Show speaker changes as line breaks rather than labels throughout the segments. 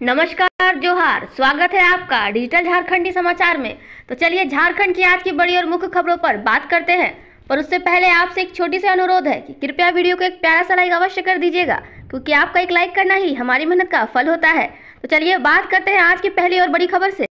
नमस्कार, जोहार। स्वागत है आपका डिजिटल झारखंडी समाचार में। तो चलिए झारखंड की आज की बड़ी और मुख्य खबरों पर बात करते हैं, पर उससे पहले आपसे एक छोटी सी अनुरोध है कि कृपया वीडियो को एक प्यारा सा लाइक अवश्य कर दीजिएगा, क्योंकि आपका एक लाइक करना ही हमारी मेहनत का फल होता है। तो चलिए बात करते हैं आज की पहली और बड़ी खबर से।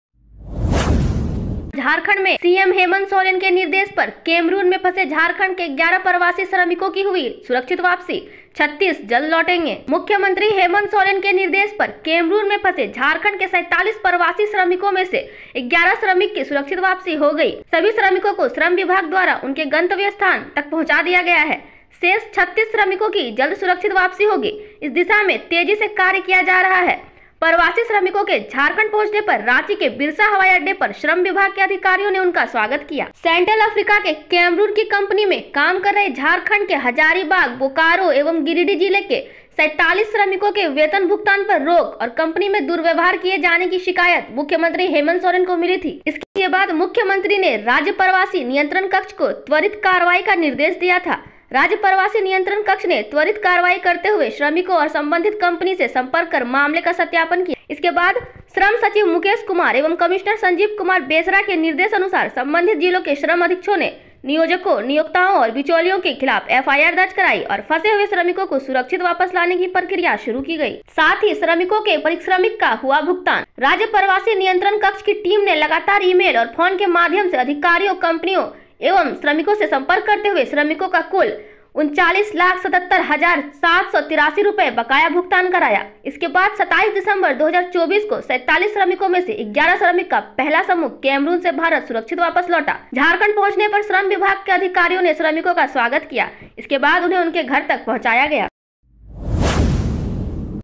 झारखंड में सीएम हेमंत सोरेन के निर्देश पर कैमरून में फंसे झारखंड के 11 प्रवासी श्रमिकों की हुई सुरक्षित वापसी। 36 जल्द लौटेंगे। मुख्यमंत्री हेमंत सोरेन के निर्देश पर कैमरून में फंसे झारखंड के 47 प्रवासी श्रमिकों में से 11 श्रमिक की सुरक्षित वापसी हो गई। सभी श्रमिकों को श्रम विभाग द्वारा उनके गंतव्य स्थान तक पहुंचा दिया गया है। शेष 36 श्रमिकों की जल्द सुरक्षित वापसी होगी। इस दिशा में तेजी से कार्य किया जा रहा है। प्रवासी श्रमिकों के झारखंड पहुंचने पर रांची के बिरसा हवाई अड्डे पर श्रम विभाग के अधिकारियों ने उनका स्वागत किया। सेंट्रल अफ्रीका के कैमरून की कंपनी में काम कर रहे झारखंड के हजारीबाग, बोकारो एवं गिरिडीह जिले के 47 श्रमिकों के वेतन भुगतान पर रोक और कंपनी में दुर्व्यवहार किए जाने की शिकायत मुख्यमंत्री हेमंत सोरेन को मिली थी। इसके बाद मुख्यमंत्री ने राज्य प्रवासी नियंत्रण कक्ष को त्वरित कार्रवाई का निर्देश दिया था। राज्य प्रवासी नियंत्रण कक्ष ने त्वरित कार्रवाई करते हुए श्रमिकों और संबंधित कंपनी से संपर्क कर मामले का सत्यापन किया। इसके बाद श्रम सचिव मुकेश कुमार एवं कमिश्नर संजीव कुमार बेसरा के निर्देश अनुसार संबंधित जिलों के श्रम अधीक्षकों ने नियोजकों, नियोक्ताओं और बिचौलियों के खिलाफ एफआईआर दर्ज कराई और फंसे हुए श्रमिकों को सुरक्षित वापस लाने की प्रक्रिया शुरू की गई। साथ ही श्रमिकों के परिश्रमिक का हुआ भुगतान। राज्य प्रवासी नियंत्रण कक्ष की टीम ने लगातार ईमेल और फोन के माध्यम से अधिकारियों, कंपनियों एवं श्रमिकों से संपर्क करते हुए श्रमिकों का कुल 39,77,783 रुपए बकाया भुगतान कराया। इसके बाद 27 दिसंबर 2024 को 47 श्रमिकों में से 11 श्रमिक का पहला समूह कैमरून से भारत सुरक्षित वापस लौटा। झारखंड पहुंचने पर श्रम विभाग के अधिकारियों ने श्रमिकों का स्वागत किया। इसके बाद उन्हें उनके घर तक पहुंचाया गया।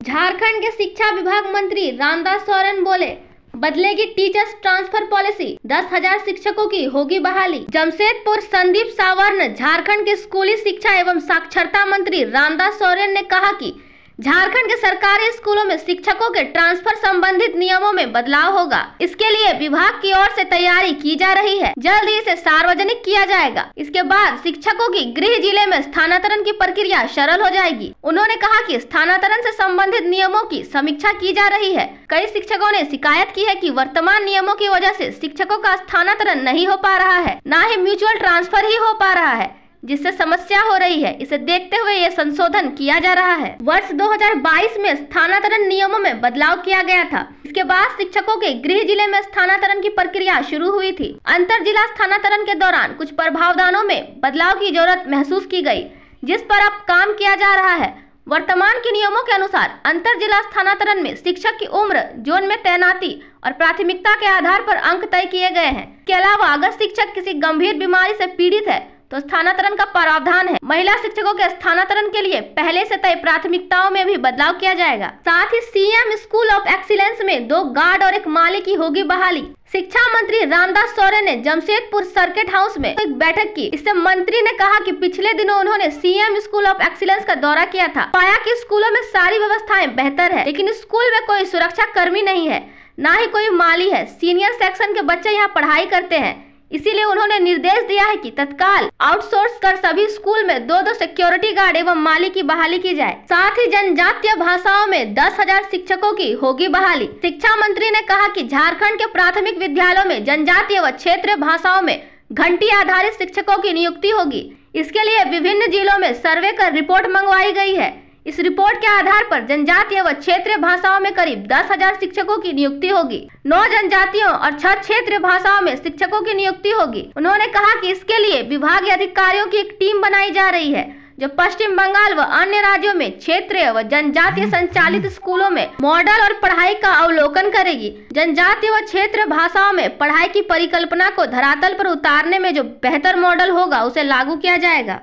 झारखंड के शिक्षा विभाग मंत्री रामदास सोरेन बोले, बदलेगी टीचर्स ट्रांसफर पॉलिसी, 10,000 शिक्षकों की होगी बहाली। जमशेदपुर संदीप सावर्ण। झारखंड के स्कूली शिक्षा एवं साक्षरता मंत्री रामदास सोरेन ने कहा कि झारखंड के सरकारी स्कूलों में शिक्षकों के ट्रांसफर संबंधित नियमों में बदलाव होगा। इसके लिए विभाग की ओर से तैयारी की जा रही है। जल्द ही इसे सार्वजनिक किया जाएगा। इसके बाद शिक्षकों की गृह जिले में स्थानांतरण की प्रक्रिया सरल हो जाएगी। उन्होंने कहा कि स्थानांतरण से संबंधित नियमों की समीक्षा की जा रही है। कई शिक्षकों ने शिकायत की है कि वर्तमान नियमों की वजह से शिक्षकों का स्थानांतरण नहीं हो पा रहा है, न ही म्यूचुअल ट्रांसफर ही हो पा रहा है, जिससे समस्या हो रही है। इसे देखते हुए यह संशोधन किया जा रहा है। वर्ष 2022 में स्थानांतरण नियमों में बदलाव किया गया था। इसके बाद शिक्षकों के गृह जिले में स्थानांतरण की प्रक्रिया शुरू हुई थी। अंतर जिला स्थानांतरण के दौरान कुछ प्रावधानों में बदलाव की जरूरत महसूस की गई, जिस पर अब काम किया जा रहा है। वर्तमान के नियमों के अनुसार अंतर जिला स्थानांतरण में शिक्षक की उम्र, जोन में तैनाती और प्राथमिकता के आधार पर अंक तय किए गए हैं। इसके अलावा अगर शिक्षक किसी गंभीर बीमारी से पीड़ित है तो स्थानांतरण का प्रावधान है। महिला शिक्षकों के स्थानांतरण के लिए पहले से तय प्राथमिकताओं में भी बदलाव किया जाएगा। साथ ही सीएम स्कूल ऑफ एक्सीलेंस में 2 गार्ड और 1 माली की होगी बहाली। शिक्षा मंत्री रामदास सोरेन ने जमशेदपुर सर्किट हाउस में एक बैठक की। इससे मंत्री ने कहा कि पिछले दिनों उन्होंने सीएम स्कूल ऑफ एक्सीलेंस का दौरा किया था। पाया कि स्कूलों में सारी व्यवस्थाएं बेहतर है, लेकिन स्कूल में कोई सुरक्षा कर्मी नहीं है, न ही कोई माली है। सीनियर सेक्शन के बच्चे यहाँ पढ़ाई करते हैं। इसीलिए उन्होंने निर्देश दिया है कि तत्काल आउटसोर्स कर सभी स्कूल में 2 सिक्योरिटी गार्ड एवं माली की बहाली की जाए। साथ ही जनजातीय भाषाओं में 10,000 शिक्षकों की होगी बहाली। शिक्षा मंत्री ने कहा कि झारखंड के प्राथमिक विद्यालयों में जनजातीय व क्षेत्रीय भाषाओं में घंटी आधारित शिक्षकों की नियुक्ति होगी। इसके लिए विभिन्न जिलों में सर्वे कर रिपोर्ट मंगवाई गई है। इस रिपोर्ट के आधार पर जनजातीय व क्षेत्रीय भाषाओं में करीब 10,000 शिक्षकों की नियुक्ति होगी। 9 जनजातियों और 6 क्षेत्रीय भाषाओं में शिक्षकों की नियुक्ति होगी। उन्होंने कहा कि इसके लिए विभागीय अधिकारियों की एक टीम बनाई जा रही है, जो पश्चिम बंगाल व अन्य राज्यों में क्षेत्रीय व जनजातीय संचालित स्कूलों में मॉडल और पढ़ाई का अवलोकन करेगी। जनजातीय व क्षेत्रीय भाषाओं में पढ़ाई की परिकल्पना को धरातल पर उतारने में जो बेहतर मॉडल होगा उसे लागू किया जाएगा।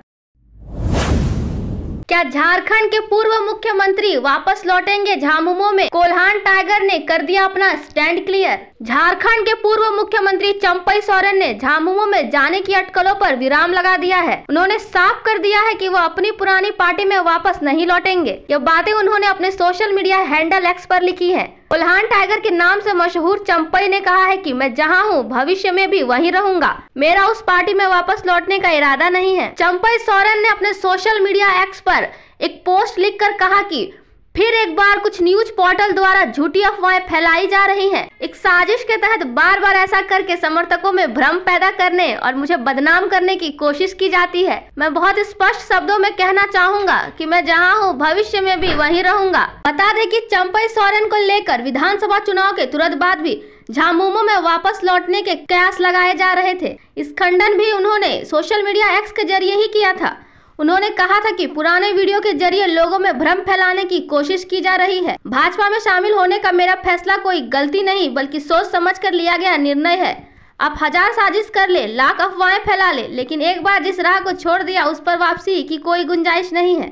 क्या झारखंड के पूर्व मुख्यमंत्री वापस लौटेंगे झामुमो में? कोल्हान टाइगर ने कर दिया अपना स्टैंड क्लियर। झारखंड के पूर्व मुख्यमंत्री चंपई सोरेन ने झामुमो में जाने की अटकलों पर विराम लगा दिया है। उन्होंने साफ कर दिया है कि वो अपनी पुरानी पार्टी में वापस नहीं लौटेंगे। ये बातें उन्होंने अपने सोशल मीडिया हैंडल एक्स पर लिखी है। कोल्हान टाइगर के नाम से मशहूर चंपई ने कहा है कि मैं जहां हूं भविष्य में भी वहीं रहूंगा। मेरा उस पार्टी में वापस लौटने का इरादा नहीं है। चंपई सोरेन ने अपने सोशल मीडिया एक्स पर एक पोस्ट लिखकर कहा कि फिर एक बार कुछ न्यूज पोर्टल द्वारा झूठी अफवाहें फैलाई जा रही हैं। एक साजिश के तहत बार बार ऐसा करके समर्थकों में भ्रम पैदा करने और मुझे बदनाम करने की कोशिश की जाती है। मैं बहुत स्पष्ट शब्दों में कहना चाहूंगा कि मैं जहां हूं भविष्य में भी वहीं रहूंगा। बता दें कि चंपई सोरेन को लेकर विधानसभा चुनाव के तुरंत बाद भी झामुमो में वापस लौटने के कयास लगाए जा रहे थे। इस खंडन भी उन्होंने सोशल मीडिया एक्स के जरिए ही किया था। उन्होंने कहा था कि पुराने वीडियो के जरिए लोगों में भ्रम फैलाने की कोशिश की जा रही है। भाजपा में शामिल होने का मेरा फैसला कोई गलती नहीं बल्कि सोच समझ कर लिया गया निर्णय है। आप हजार साजिश कर ले, लाख अफवाहें फैला ले, लेकिन एक बार जिस राह को छोड़ दिया उस पर वापसी की कोई गुंजाइश नहीं है।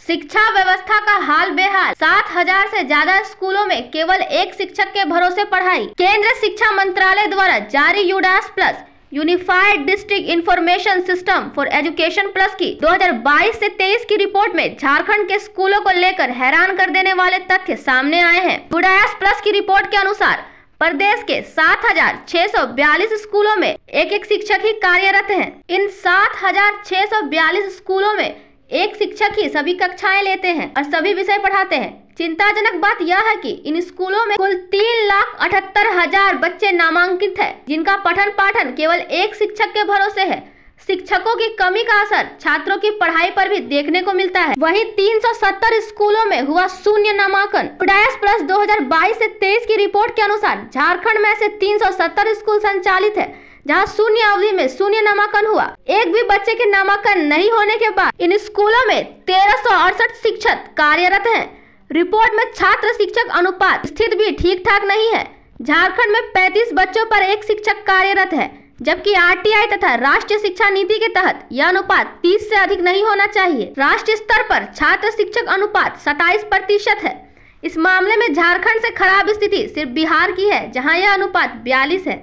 शिक्षा व्यवस्था का हाल बेहाल। 7000 से ज्यादा स्कूलों में केवल एक शिक्षक के भरोसे पढ़ाई। केंद्रीय शिक्षा मंत्रालय द्वारा जारी UDISE plus unified district information system for education plus की 2022 से 23 की रिपोर्ट में झारखंड के स्कूलों को लेकर हैरान कर देने वाले तथ्य सामने आए हैं। यूडास प्लस की रिपोर्ट के अनुसार प्रदेश के 7642 स्कूलों में एक शिक्षक ही कार्यरत हैं। इन 7642 स्कूलों में एक शिक्षक ही सभी कक्षाएं लेते हैं और सभी विषय पढ़ाते हैं। चिंताजनक बात यह है कि इन स्कूलों में कुल 3,78,000 बच्चे नामांकित हैं, जिनका पठन पाठन केवल एक शिक्षक के भरोसे है। शिक्षकों की कमी का असर छात्रों की पढ़ाई पर भी देखने को मिलता है। वहीं 370 स्कूलों में हुआ शून्य नामांकन। यूडास प्लस 2022 से 23 की रिपोर्ट के अनुसार झारखंड में ऐसे 370 स्कूल संचालित है जहां शून्य अवधि में शून्य नामांकन हुआ। एक भी बच्चे के नामांकन नहीं होने के बाद इन स्कूलों में 1368 शिक्षक कार्यरत हैं। रिपोर्ट में छात्र शिक्षक अनुपात स्थिति भी ठीक ठाक नहीं है। झारखंड में 35 बच्चों पर एक शिक्षक कार्यरत है, जबकि आरटीआई तथा राष्ट्रीय शिक्षा नीति के तहत यह अनुपात 30 से अधिक नहीं होना चाहिए। राष्ट्रीय स्तर पर छात्र शिक्षक अनुपात 27% है। इस मामले में झारखंड से खराब स्थिति सिर्फ बिहार की है, जहां यह अनुपात 42 है।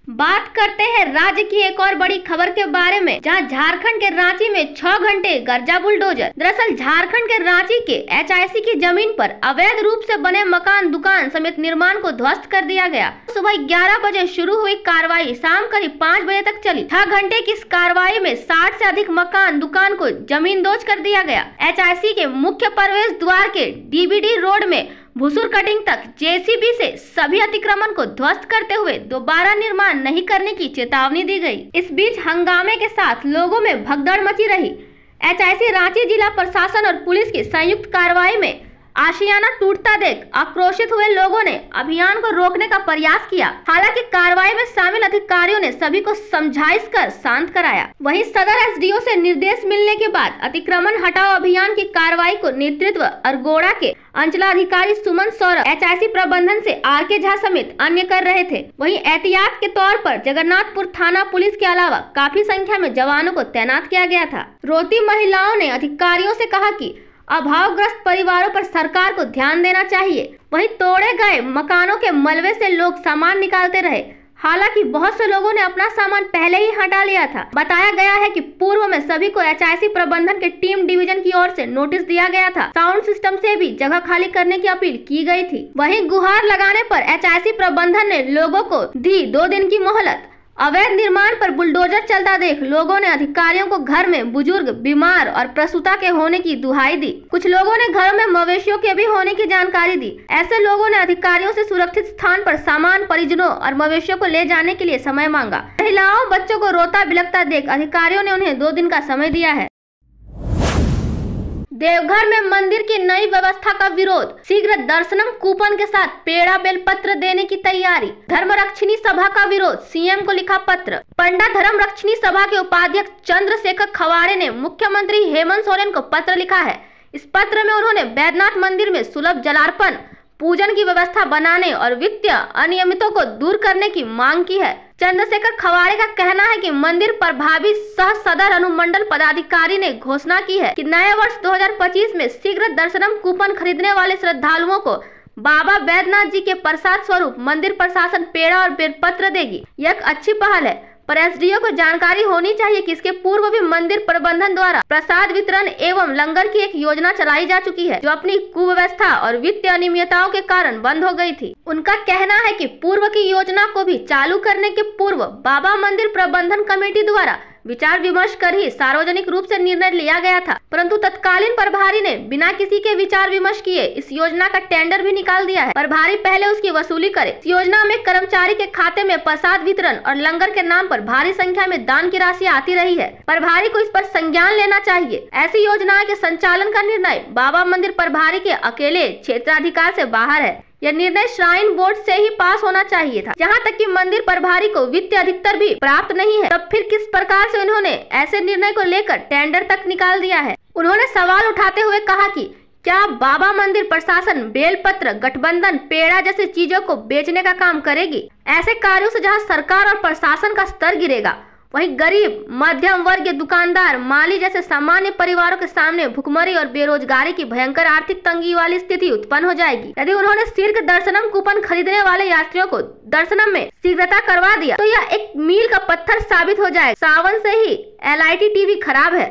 बात करते हैं राज्य की एक और बड़ी खबर के बारे में, जहां झारखंड के रांची में 6 घंटे गरजा बुलडोजर। दरअसल झारखंड के रांची के एचआईसी की जमीन पर अवैध रूप से बने मकान, दुकान समेत निर्माण को ध्वस्त कर दिया गया। सुबह 11 बजे शुरू हुई कार्रवाई शाम करीब 5 बजे तक चली। 6 घंटे की इस कार्रवाई में 60 से अधिक मकान, दुकान को जमींदोज कर दिया गया। एचआईसी के मुख्य प्रवेश द्वार के डीबीडी रोड में भूसुर कटिंग तक जेसीबी से सभी अतिक्रमण को ध्वस्त करते हुए दोबारा निर्माण नहीं करने की चेतावनी दी गई। इस बीच हंगामे के साथ लोगों में भगदड़ मची रही। एचआईसी रांची जिला प्रशासन और पुलिस की संयुक्त कार्रवाई में आशियाना टूटता देख आक्रोशित हुए लोगों ने अभियान को रोकने का प्रयास किया। हालांकि कार्रवाई में शामिल अधिकारियों ने सभी को समझाइश कर शांत कराया। वहीं सदर एसडीओ से निर्देश मिलने के बाद अतिक्रमण हटाओ अभियान की कार्रवाई को नेतृत्व अरगोड़ा के अंचलाधिकारी सुमन सौरभ, एचआईसी प्रबंधन से आरके झा समेत अन्य कर रहे थे। वहीं एहतियात के तौर पर जगन्नाथपुर थाना पुलिस के अलावा काफी संख्या में जवानों को तैनात किया गया था। रोती महिलाओं ने अधिकारियों से कहा कि अभावग्रस्त परिवारों पर सरकार को ध्यान देना चाहिए। वहीं तोड़े गए मकानों के मलबे से लोग सामान निकालते रहे। हालांकि बहुत से लोगों ने अपना सामान पहले ही हटा लिया था। बताया गया है कि पूर्व में सभी को एचआईसी प्रबंधन के टीम डिवीजन की ओर से नोटिस दिया गया था। साउंड सिस्टम से भी जगह खाली करने की अपील की गई थी। वहीं गुहार लगाने पर एचआईसी प्रबंधन ने लोगों को दी 2 दिन की मोहलत। अवैध निर्माण पर बुलडोजर चलता देख लोगों ने अधिकारियों को घर में बुजुर्ग, बीमार और प्रसूता के होने की दुहाई दी। कुछ लोगों ने घरों में मवेशियों के भी होने की जानकारी दी। ऐसे लोगों ने अधिकारियों से सुरक्षित स्थान पर सामान, परिजनों और मवेशियों को ले जाने के लिए समय मांगा। महिलाओं, बच्चों को रोता बिलखता देख अधिकारियों ने उन्हें 2 दिन का समय दिया है। देवघर में मंदिर की नई व्यवस्था का विरोध। शीघ्र दर्शनम कूपन के साथ पेड़ा बेलपत्र देने की तैयारी। धर्मरक्षिणी सभा का विरोध, सीएम को लिखा पत्र। पंडा धर्मरक्षिणी सभा के उपाध्यक्ष चंद्रशेखर खवाड़े ने मुख्यमंत्री हेमंत सोरेन को पत्र लिखा है। इस पत्र में उन्होंने बैद्यनाथ मंदिर में सुलभ जलार्पण, पूजन की व्यवस्था बनाने और वित्तीय अनियमितों को दूर करने की मांग की है। चंद्रशेखर खवाड़े का कहना है कि मंदिर प्रभावी सह सदर अनुमंडल पदाधिकारी ने घोषणा की है कि नए वर्ष 2025 में शीघ्र दर्शनम कूपन खरीदने वाले श्रद्धालुओं को बाबा बैद्यनाथ जी के प्रसाद स्वरूप मंदिर प्रशासन पेड़ा और बेलपत्र देगी। यह एक अच्छी पहल है, पर एसडीओ को जानकारी होनी चाहिए कि इसके पूर्व भी मंदिर प्रबंधन द्वारा प्रसाद वितरण एवं लंगर की एक योजना चलाई जा चुकी है, जो अपनी कुव्यवस्था और वित्तीय अनियमितताओं के कारण बंद हो गई थी। उनका कहना है कि पूर्व की योजना को भी चालू करने के पूर्व बाबा मंदिर प्रबंधन कमेटी द्वारा विचार विमर्श कर ही सार्वजनिक रूप से निर्णय लिया गया था, परंतु तत्कालीन प्रभारी ने बिना किसी के विचार विमर्श किए इस योजना का टेंडर भी निकाल दिया है। प्रभारी पहले उसकी वसूली करे। इस योजना में कर्मचारी के खाते में प्रसाद वितरण और लंगर के नाम पर भारी संख्या में दान की राशि आती रही है। प्रभारी को इस पर संज्ञान लेना चाहिए। ऐसी योजनाओं के संचालन का निर्णय बाबा मंदिर प्रभारी के अकेले क्षेत्राधिकार से बाहर है। यह निर्णय श्राइन बोर्ड से ही पास होना चाहिए था। जहां तक कि मंदिर प्रभारी को वित्तीय अधिकतर भी प्राप्त नहीं है, तब फिर किस प्रकार से उन्होंने ऐसे निर्णय को लेकर टेंडर तक निकाल दिया है। उन्होंने सवाल उठाते हुए कहा कि क्या बाबा मंदिर प्रशासन बेलपत्र, गठबंधन, पेड़ा जैसी चीजों को बेचने का काम करेगी? ऐसे कार्यों से जहां सरकार और प्रशासन का स्तर गिरेगा, वहीं गरीब, मध्यम वर्ग, दुकानदार, माली जैसे सामान्य परिवारों के सामने भुखमरी और बेरोजगारी की भयंकर आर्थिक तंगी वाली स्थिति उत्पन्न हो जाएगी। यदि उन्होंने शीर्ष दर्शनम कूपन खरीदने वाले यात्रियों को दर्शनम में शीघ्रता करवा दिया तो यह एक मील का पत्थर साबित हो जाएगा। सावन से ही LIT TV खराब है।